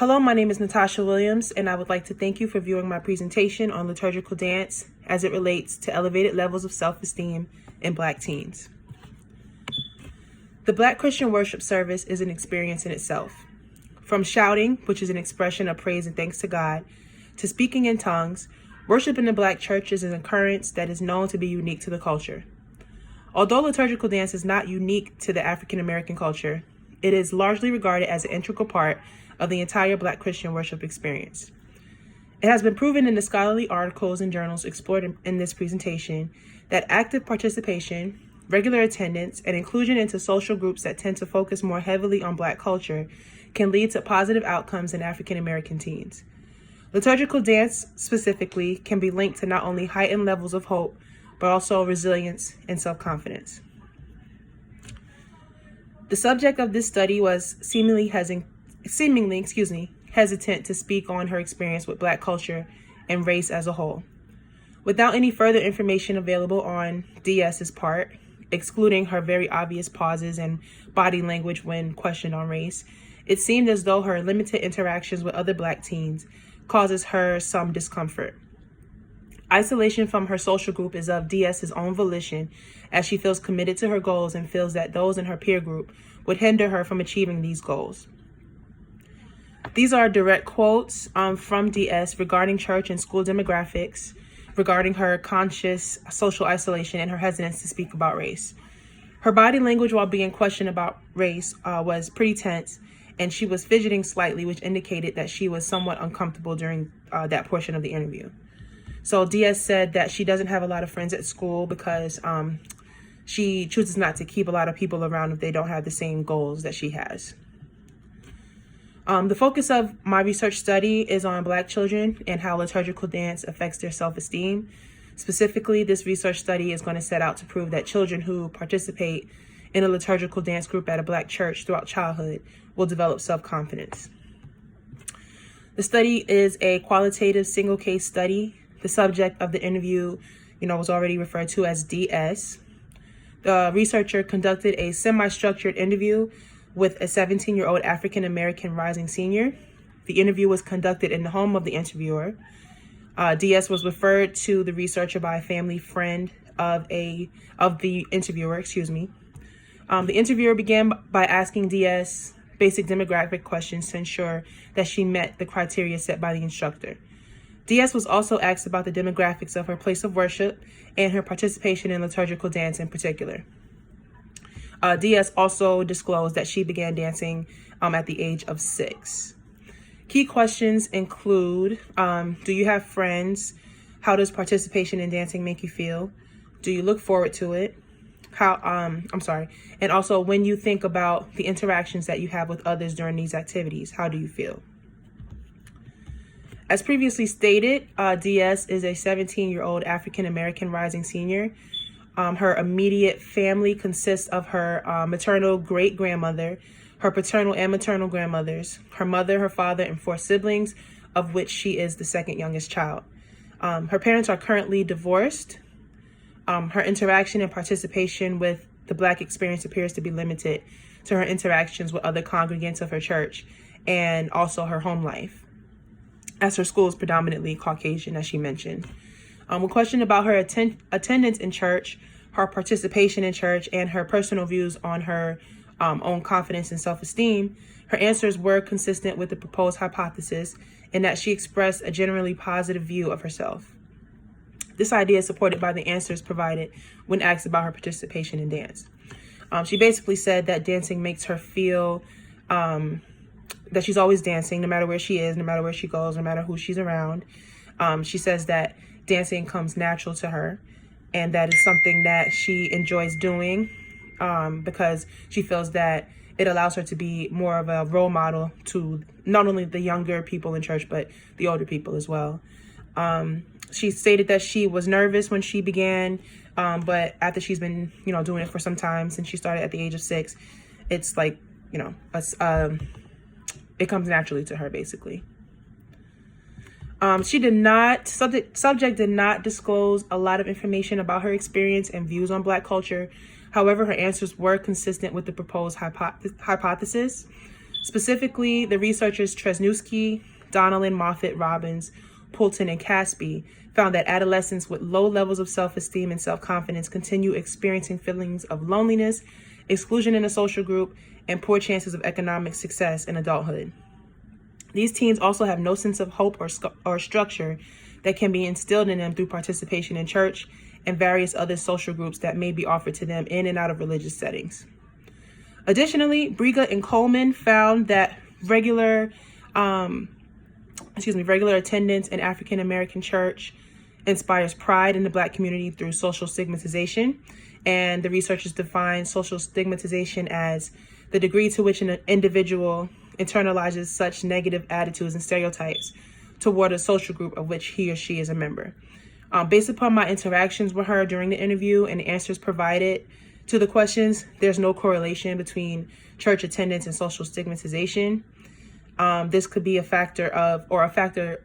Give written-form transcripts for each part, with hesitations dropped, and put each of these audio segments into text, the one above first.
Hello, my name is Natasha Williams, and I would like to thank you for viewing my presentation on liturgical dance as it relates to elevated levels of self-esteem in Black teens. The Black Christian worship service is an experience in itself. From shouting, which is an expression of praise and thanks to God, to speaking in tongues, worship in the Black church is an occurrence that is known to be unique to the culture. Although liturgical dance is not unique to the African American culture, it is largely regarded as an integral part of the entire Black Christian worship experience. It has been proven in the scholarly articles and journals explored in this presentation that active participation, regular attendance, and inclusion into social groups that tend to focus more heavily on Black culture can lead to positive outcomes in African American teens. Liturgical dance specifically can be linked to not only heightened levels of hope, but also resilience and self-confidence. The subject of this study was seemingly hesitant to speak on her experience with Black culture and race as a whole. Without any further information available on DS's part, excluding her very obvious pauses and body language when questioned on race, it seemed as though her limited interactions with other Black teens causes her some discomfort. Isolation from her social group is of DS's own volition, as she feels committed to her goals and feels that those in her peer group would hinder her from achieving these goals. These are direct quotes from DS regarding church and school demographics, regarding her conscious social isolation and her hesitance to speak about race. Her body language while being questioned about race was pretty tense, and she was fidgeting slightly, which indicated that she was somewhat uncomfortable during that portion of the interview. So DS said that she doesn't have a lot of friends at school because she chooses not to keep a lot of people around if they don't have the same goals that she has. The focus of my research study is on Black children and how liturgical dance affects their self-esteem. Specifically, this research study is going to set out to prove that children who participate in a liturgical dance group at a Black church throughout childhood will develop self-confidence. The study is a qualitative single case study. The subject of the interview, was already referred to as DS. The researcher conducted a semi-structured interview with a 17-year-old African-American rising senior. The interview was conducted in the home of the interviewer. DS was referred to the researcher by a family friend of the interviewer, The interviewer began by asking DS basic demographic questions to ensure that she met the criteria set by the instructor. DS was also asked about the demographics of her place of worship and her participation in liturgical dance in particular. DS also disclosed that she began dancing at the age of 6. Key questions include, do you have friends? How does participation in dancing make you feel? Do you look forward to it? And also when you think about the interactions that you have with others during these activities, how do you feel? As previously stated, DS is a 17-year-old African-American rising senior. Her immediate family consists of her maternal great-grandmother, her paternal and maternal grandmothers, her mother, her father, and 4 siblings, of which she is the second youngest child. Her parents are currently divorced. Her interaction and participation with the Black experience appears to be limited to her interactions with other congregants of her church and also her home life, as her school is predominantly Caucasian, as she mentioned. When questioned about her attendance in church, her participation in church, and her personal views on her own confidence and self-esteem, her answers were consistent with the proposed hypothesis in that she expressed a generally positive view of herself. This idea is supported by the answers provided when asked about her participation in dance. She basically said that dancing makes her feel that she's always dancing, no matter where she is, no matter where she goes, no matter who she's around. She says that dancing comes natural to her, and that is something that she enjoys doing because she feels that it allows her to be more of a role model to not only the younger people in church, but the older people as well. She stated that she was nervous when she began, but after she's been, doing it for some time, since she started at the age of 6, it's like, it comes naturally to her, basically. Subject did not disclose a lot of information about her experience and views on Black culture. However, her answers were consistent with the proposed hypothesis. Specifically, the researchers Tresnewski, Donnellan, Moffat, Robbins, Poulton, and Caspi found that adolescents with low levels of self-esteem and self-confidence continue experiencing feelings of loneliness, exclusion in a social group, and poor chances of economic success in adulthood. These teens also have no sense of hope or structure that can be instilled in them through participation in church and various other social groups that may be offered to them in and out of religious settings. Additionally, Briga and Coleman found that regular attendance in African American church inspires pride in the Black community through social stigmatization. And the researchers define social stigmatization as the degree to which an individual internalizes such negative attitudes and stereotypes toward a social group of which he or she is a member. Based upon my interactions with her during the interview and the answers provided to the questions, there's no correlation between church attendance and social stigmatization. This could be a factor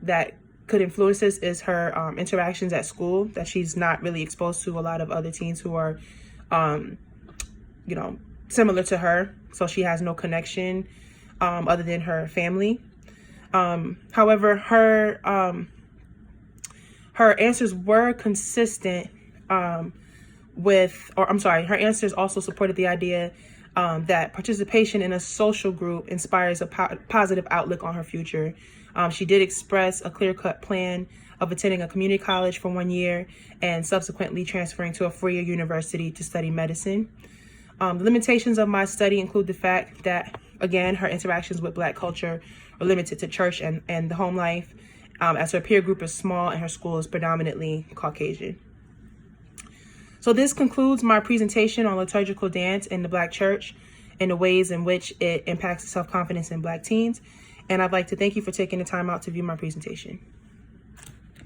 that could influence this is her interactions at school, that she's not really exposed to a lot of other teens who are, similar to her. So she has no connection other than her family. However, her answers were consistent her answers also supported the idea that participation in a social group inspires a positive outlook on her future. She did express a clear-cut plan of attending a community college for 1 year and subsequently transferring to a four-year university to study medicine. The limitations of my study include the fact that, again, her interactions with Black culture are limited to church and the home life, as her peer group is small and her school is predominantly Caucasian. So this concludes my presentation on liturgical dance in the Black church and the ways in which it impacts self-confidence in Black teens. And I'd like to thank you for taking the time out to view my presentation.